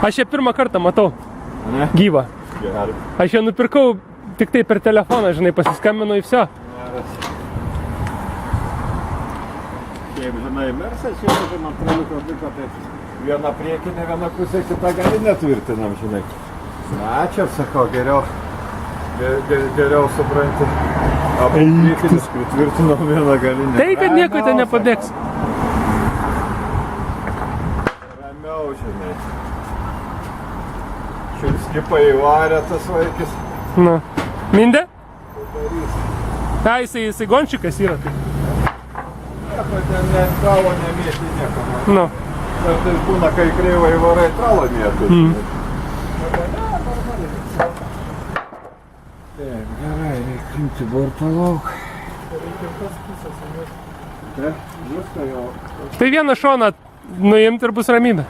Aš ją pirmą kartą matau. Ne? Gyvą. Gerai. Aš ją nupirkau tik tai per telefoną, žinai, pasiskambinu į viso. Kaip žinai, Mersą čia žinai, antraliuko liko taip. Viena priekinė, viena pusė, kita galinė tvirtinam, žinai. Na, čia sakau, geriau supranti. Abu priekinis pritvirtinom vieną galinę. Tai, kad nieko ten nepadegs. Ramiau, žinai. Šilskipai įvarė tas vaikis. Nu. Mindė? Padarys. A, jisai gončikas yra. Tai. Nieko ten ne tralo nemėti nieko. Nu. Tai būna, kai kreivai varai tralo mėtų. Taip, gerai, reikia imti bortą lauk. Taip, viską jau. Tai vieną šoną nuimti ir bus ramybė.